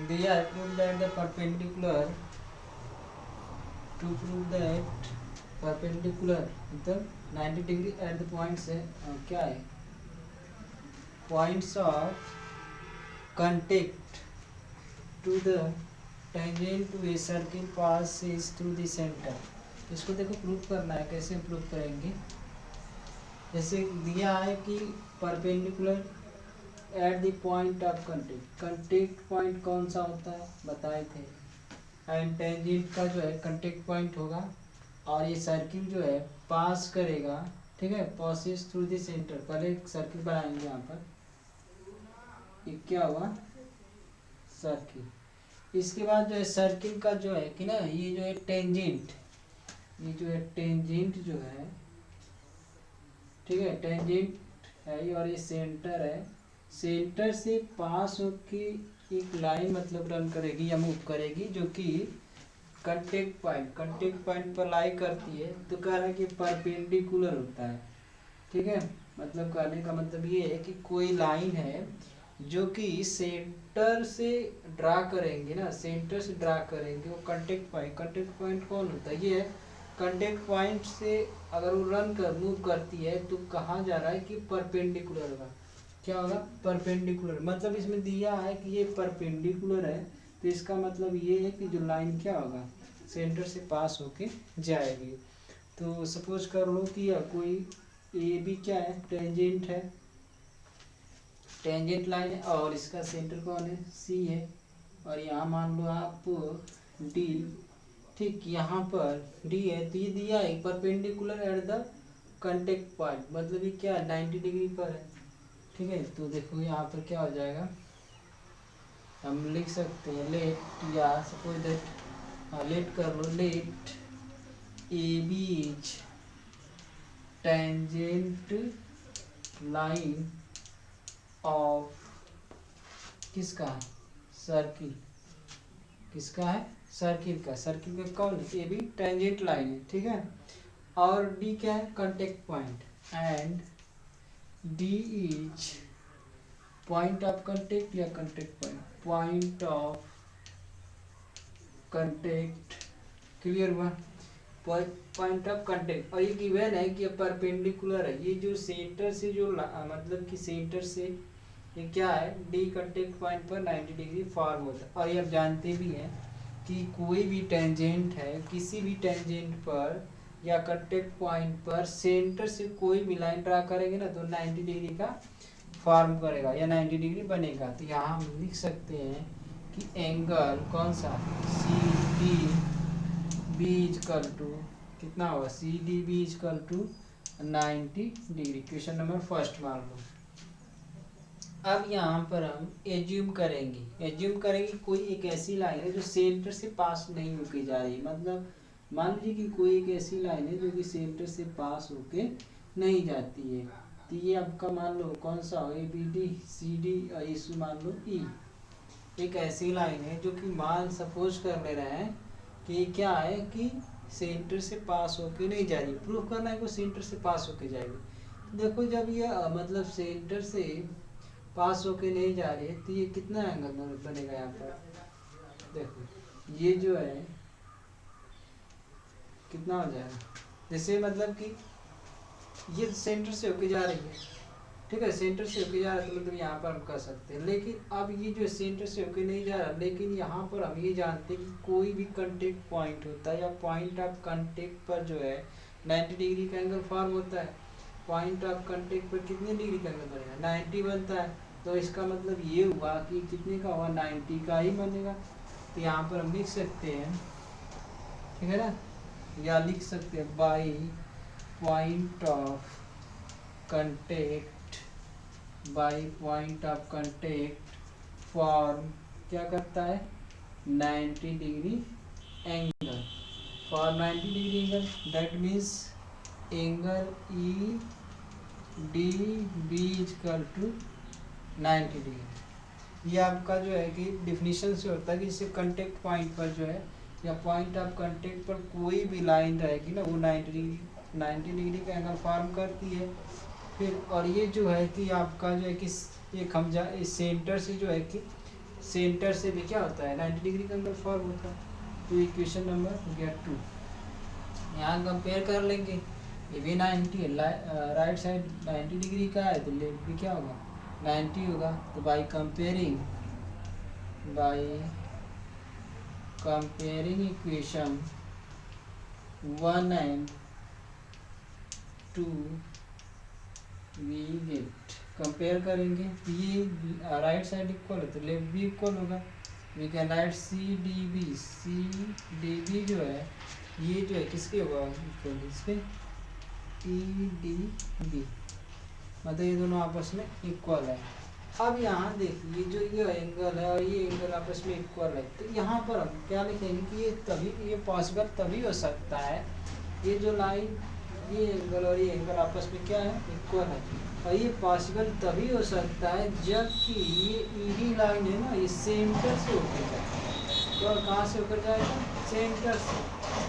दिया है prove that the perpendicular to prove that perpendicular मतलब 90 डिग्री एट द पॉइंट से क्या है points of contact to the tangent to a circle passes through the center। इसको देखो prove करना है, कैसे प्रूव करेंगे। जैसे दिया है कि perpendicular at the point of contact, contact point कौन सा होता है बताए थे, एंड टेंजेंट का जो है कंटेक्ट पॉइंट होगा और ये सर्किल जो है पास करेगा, ठीक है, पासिस थ्रू द सेंटर। पहले एक सर्किल बनाएंगे यहाँ पर, ये क्या हुआ सर्किल। इसके बाद जो है सर्किल का जो है कि ना ये जो है टेंजेंट, ये जो है टेंजेंट जो है, ठीक है, टेंजेंट है और ये सेंटर है। सेंटर से पास होके एक लाइन मतलब रन करेगी या मूव करेगी जो कि कंटेक्ट पॉइंट पर लाई करती है। तो कह रहा है कि परपेंडिकुलर होता है, ठीक है। मतलब कहने का मतलब ये है कि कोई लाइन है जो कि सेंटर से ड्रा करेंगे ना, सेंटर से ड्रा करेंगे वो कंटेक्ट पॉइंट कौन होता है, ये है कंटेक्ट पॉइंट से अगर वो रन कर मूव करती है तो कहाँ जा रहा है कि परपेंडिकुलर होगा। क्या होगा परपेंडिकुलर, मतलब इसमें दिया है कि ये परपेंडिकुलर है तो इसका मतलब ये है कि जो लाइन क्या होगा सेंटर से पास होके जाएगी। तो सपोज कर लो कि कोई ए बी क्या है टेंजेंट है, टेंजेंट लाइन है और इसका सेंटर कौन है सी है, और यहाँ मान लो आप डी, ठीक, यहाँ पर डी है तो ये दिया है perpendicular at the contact point, मतलब ये क्या है 90 डिग्री पर है, ठीक है। तो देखो यहाँ पर क्या हो जाएगा, हम लिख सकते हैं लेट, या सपोज दैट लेट कर लो, let A B is tangent line of किसका सर्किल, किसका है सर्किल का, सर्किल का कौन है ए बी टेंजेंट लाइन है, ठीक है। और डी क्या है contact point, and D is point of contact या contact point of contact, clear हुआ, पॉइंट ऑफ कंटेक्ट। और ये गिवन है कि परपेंडिकुलर है, ये जो सेंटर से जो मतलब कि सेंटर से ये क्या है डी कंटेक्ट पॉइंट पर 90 डिग्री फॉर्म होता है। और ये आप जानते भी हैं कि कोई भी टेंजेंट है किसी भी टेंजेंट पर या कंटेक्ट पॉइंट पर सेंटर से कोई भी लाइन ड्रा करेंगे ना तो 90 डिग्री का फॉर्म करेगा या 90 डिग्री बनेगा। तो यहाँ हम लिख सकते हैं कि एंगल कौन सा C D B equal to कितना होगा C D B equal to 90 degree. Question number first मान लो। अब यहाँ पर हम एज्यूम करेंगे कोई एक ऐसी लाइन है जो सेंटर से पास नहीं होके जा रही, मतलब मान लीजिए कि कोई एक ऐसी लाइन है जो कि सेंटर से पास होके नहीं जाती है। तो ये आपका मान लो कौन सा हो A B D C D और इसमें मान लो ई, एक ऐसी लाइन है जो कि मान सपोज कर ले रहे हैं कि क्या है कि सेंटर से पास होके नहीं जा रही, प्रूफ करना है कि सेंटर से पास होके जाएगी। देखो जब ये मतलब सेंटर से पास होके नहीं जा रही है तो ये कितना एंगल बनेगा यहाँ पर, देखो ये जो है कितना हो जाएगा, जैसे मतलब कि ये सेंटर से होके जा रही है, ठीक है, सेंटर से होके जा रहा है तो मतलब यहाँ पर हम कर सकते हैं। लेकिन अब ये जो सेंटर से होके नहीं जा रहा, लेकिन यहाँ पर हम ये जानते हैं कि कोई भी कंटेक्ट पॉइंट होता है या पॉइंट ऑफ कंटेक्ट पर जो है 90 डिग्री का एंगल फॉर्म होता है। पॉइंट ऑफ कंटेक्ट पर कितने डिग्री का एंगल बनेगा 90 बनता है, तो इसका मतलब ये हुआ कि कितने का हुआ 90 का ही बनेगा। तो यहाँ पर हम लिख सकते हैं, ठीक है ना, या लिख सकते हैं by point of contact, by point of contact form क्या करता है 90 degree angle, for 90 degree angle that means angle E D B equal to 90 degree. ये आपका जो है कि डिफिनीशन से होता है कि जैसे कंटेक्ट पॉइंट पर जो है या पॉइंट ऑफ कंटेक्ट पर कोई भी लाइन रहेगी ना वो 90 डिग्री का एंगल फॉर्म करती है। फिर और ये जो है कि आपका जो है कि एक हम जा इस सेंटर से जो है कि सेंटर से भी क्या होता है 90 डिग्री का एंगल फॉर्म होता है। तो इक्वेशन नंबर हो गया 2। यहाँ कंपेयर कर लेंगे, ये भी 90 राइट साइड 90 डिग्री का है तो लेफ्ट भी क्या होगा 90 होगा। तो by comparing equation 1 and 2 we get, compare करेंगे ये राइट साइड इक्वल है तो लेफ्ट भी इक्वल होगा। We can write C D B जो है ये जो है किसके होगा इक्वल, इसके ई डी बी, मतलब ये दोनों आपस में इक्वल है। अब यहाँ देखिए जो ये एंगल है और ये एंगल आपस में इक्वल है, तो यहाँ पर हम क्या लिखेंगे कि ये पॉसिबल तभी हो सकता है, ये जो लाइन ये एंगल और ये एंगल आपस में क्या है इक्वल है, और ये पॉसिबल तभी हो सकता है जबकि ये ईडी लाइन है ना ये सेंटर से होकर जाए। तो कहाँ से होकर जाएगा सेंटर से,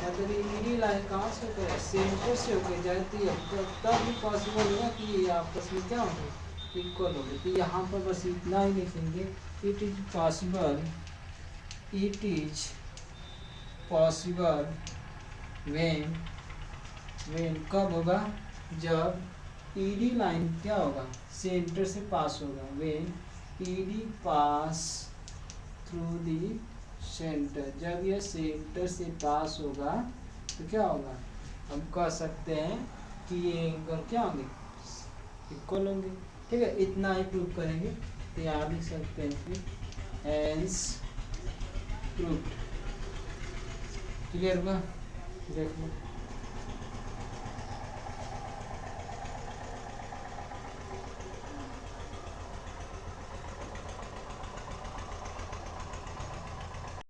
मतलब ये ईडी लाइन कहाँ से होकर सेंटर से होकर जाए तो ये तब भी पॉसिबल होगा कि ये आपस में क्या होंगे इक्वल होंगे। तो यहाँ पर बस इतना ही लिखेंगे, इट इज पॉसिबल वेन कब होगा जब ईडी लाइन क्या होगा सेंटर से पास होगा, when ED pass through the centre, जब यह सेंटर से पास होगा तो क्या होगा हम कह सकते हैं कि ये एंगल क्या होंगे इक्वल होंगे। ठीक है, इतना ही प्रूव करेंगे तो यहाँ लिख सकते हैं कि हेंस प्रूव्ड। क्लियर हुआ, देख लो।